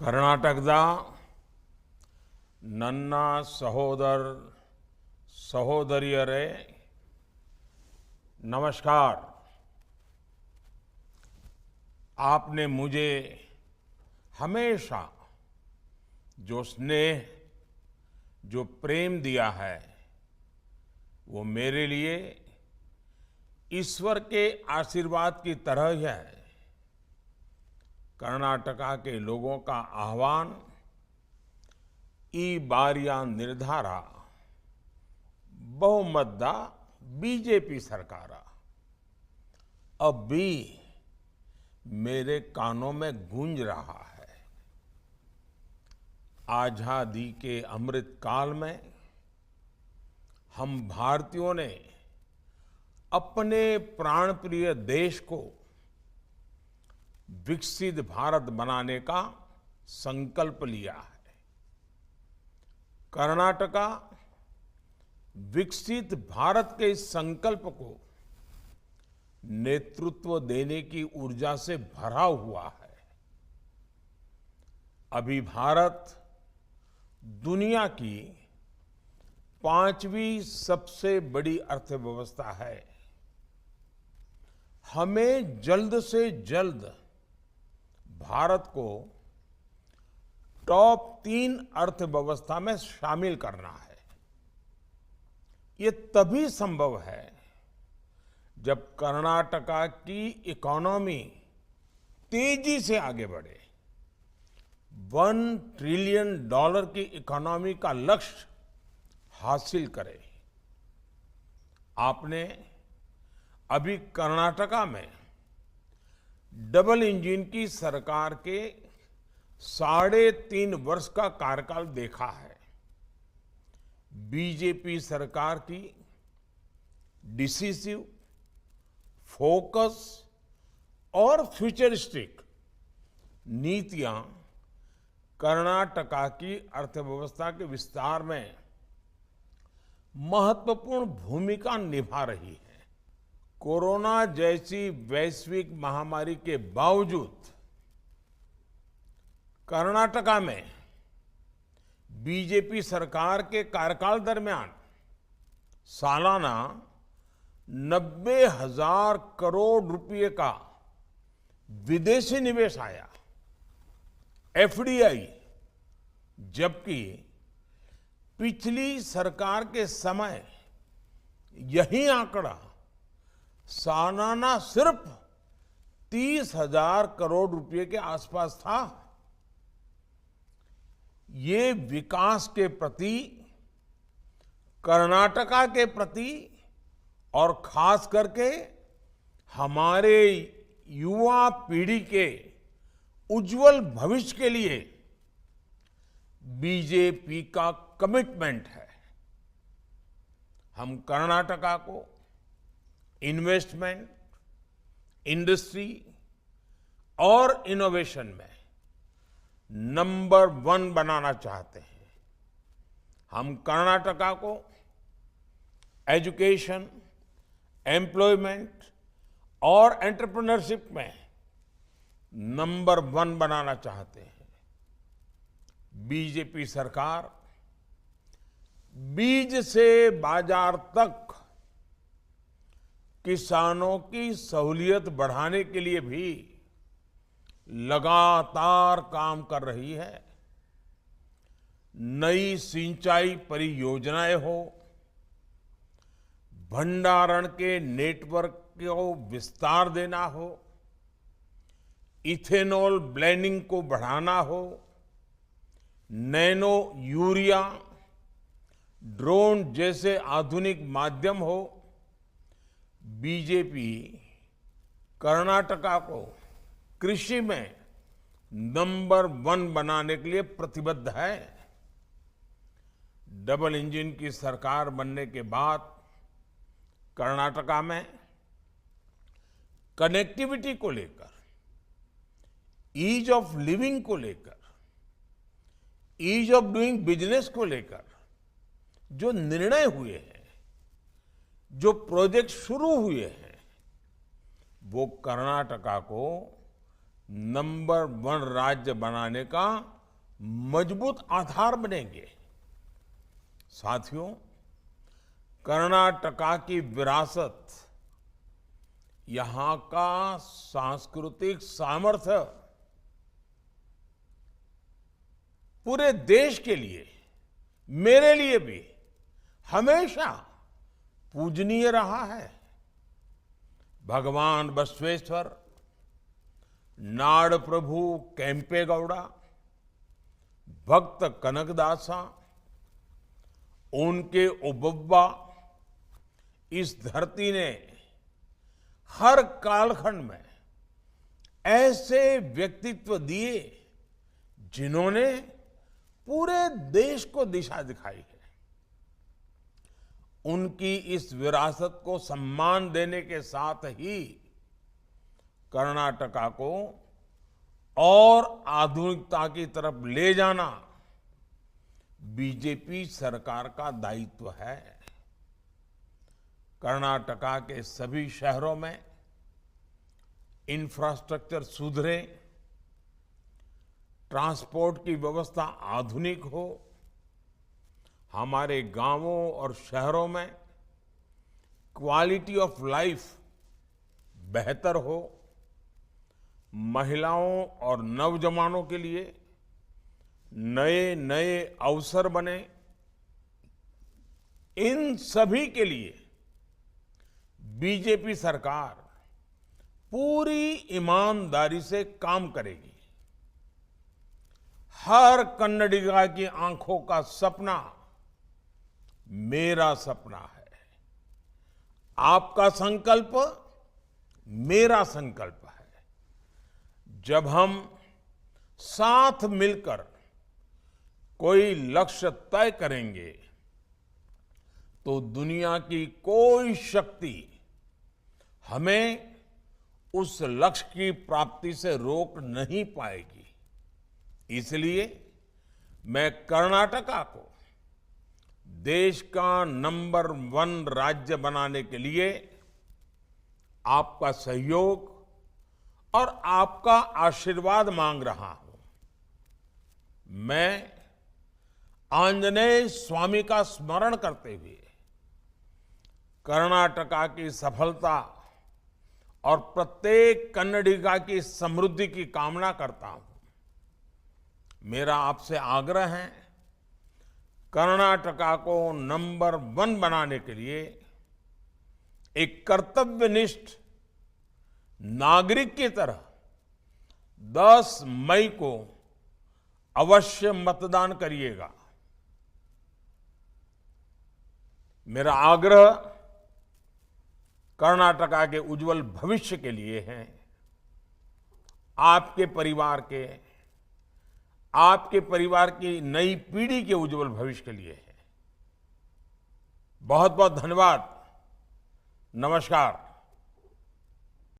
ಕರ್ನಾಟಕದ ನನ್ನ ಸಹೋದರಿಯರೇ नमस्कार। आपने मुझे हमेशा जो स्नेह, जो प्रेम दिया है, वो मेरे लिए ईश्वर के आशीर्वाद की तरह ही है। कर्नाटका के लोगों का आह्वान ई बारिया निर्धारा बहुमत बीजेपी सरकार अब भी मेरे कानों में गूंज रहा है। आजादी के अमृत काल में हम भारतीयों ने अपने प्राणप्रिय देश को विकसित भारत बनाने का संकल्प लिया है। कर्नाटका विकसित भारत के इस संकल्प को नेतृत्व देने की ऊर्जा से भरा हुआ है। अभी भारत दुनिया की 5वीं सबसे बड़ी अर्थव्यवस्था है। हमें जल्द से जल्द भारत को टॉप 3 अर्थव्यवस्था में शामिल करना है। ये तभी संभव है जब कर्नाटका की इकोनॉमी तेजी से आगे बढ़े। $1 ट्रिलियन की इकोनॉमी का लक्ष्य हासिल करे। आपने अभी कर्नाटका में डबल इंजन की सरकार के 3.5 वर्ष का कार्यकाल देखा है। बीजेपी सरकार की डिसिसिव, फोकस और फ्यूचरिस्टिक नीतियां कर्नाटका की अर्थव्यवस्था के विस्तार में महत्वपूर्ण भूमिका निभा रही है। कोरोना जैसी वैश्विक महामारी के बावजूद कर्नाटका में बीजेपी सरकार के कार्यकाल दरमियान सालाना 90,000 करोड़ रुपए का विदेशी निवेश आया, एफडीआई, जबकि पिछली सरकार के समय यही आंकड़ा सालाना सिर्फ 30,000 करोड़ रुपए के आसपास था। ये विकास के प्रति, कर्नाटका के प्रति और खास करके हमारे युवा पीढ़ी के उज्जवल भविष्य के लिए बीजेपी का कमिटमेंट है। हम कर्नाटका को इन्वेस्टमेंट, इंडस्ट्री और इनोवेशन में नंबर 1 बनाना चाहते हैं। हम कर्नाटका को एजुकेशन, एम्प्लॉयमेंट और एंटरप्रेन्योरशिप में नंबर 1 बनाना चाहते हैं। बीजेपी सरकार बीज से बाजार तक किसानों की सहूलियत बढ़ाने के लिए भी लगातार काम कर रही है। नई सिंचाई परियोजनाएं हो, भंडारण के नेटवर्क को विस्तार देना हो, इथेनॉल ब्लेंडिंग को बढ़ाना हो, नैनो यूरिया, ड्रोन जैसे आधुनिक माध्यम हो, बीजेपी कर्नाटका को कृषि में नंबर 1 बनाने के लिए प्रतिबद्ध है। डबल इंजन की सरकार बनने के बाद कर्नाटका में कनेक्टिविटी को लेकर, ईज ऑफ लिविंग को लेकर, ईज ऑफ डूइंग बिजनेस को लेकर जो निर्णय हुए हैं, जो प्रोजेक्ट शुरू हुए हैं, वो कर्नाटका को नंबर 1 राज्य बनाने का मजबूत आधार बनेंगे। साथियों, कर्नाटका की विरासत, यहां का सांस्कृतिक सामर्थ्य पूरे देश के लिए, मेरे लिए भी हमेशा पूजनीय रहा है। भगवान बसवेश्वर, नाड़ प्रभु केंपेगौड़ा, भक्त कनकदासा, उनके ओबव्वा, इस धरती ने हर कालखंड में ऐसे व्यक्तित्व दिए जिन्होंने पूरे देश को दिशा दिखाई है। उनकी इस विरासत को सम्मान देने के साथ ही कर्नाटका को और आधुनिकता की तरफ ले जाना बीजेपी सरकार का दायित्व है। कर्नाटका के सभी शहरों में इंफ्रास्ट्रक्चर सुधरे, ट्रांसपोर्ट की व्यवस्था आधुनिक हो, हमारे गांवों और शहरों में क्वालिटी ऑफ लाइफ बेहतर हो, महिलाओं और नौजवानों के लिए नए नए अवसर बने, इन सभी के लिए बीजेपी सरकार पूरी ईमानदारी से काम करेगी। हर कन्नडिगा की आंखों का सपना मेरा सपना है। आपका संकल्प मेरा संकल्प है। जब हम साथ मिलकर कोई लक्ष्य तय करेंगे तो दुनिया की कोई शक्ति हमें उस लक्ष्य की प्राप्ति से रोक नहीं पाएगी। इसलिए मैं कर्नाटका को देश का नंबर 1 राज्य बनाने के लिए आपका सहयोग और आपका आशीर्वाद मांग रहा हूं। मैं आंजनेय स्वामी का स्मरण करते हुए कर्नाटका की सफलता और प्रत्येक कन्नडिगा की समृद्धि की कामना करता हूं। मेरा आपसे आग्रह है, कर्नाटका को नंबर 1 बनाने के लिए एक कर्तव्यनिष्ठ नागरिक की तरह 10 मई को अवश्य मतदान करिएगा। मेरा आग्रह कर्नाटका के उज्जवल भविष्य के लिए है, आपके परिवार की नई पीढ़ी के उज्जवल भविष्य के लिए है। बहुत बहुत धन्यवाद। नमस्कार।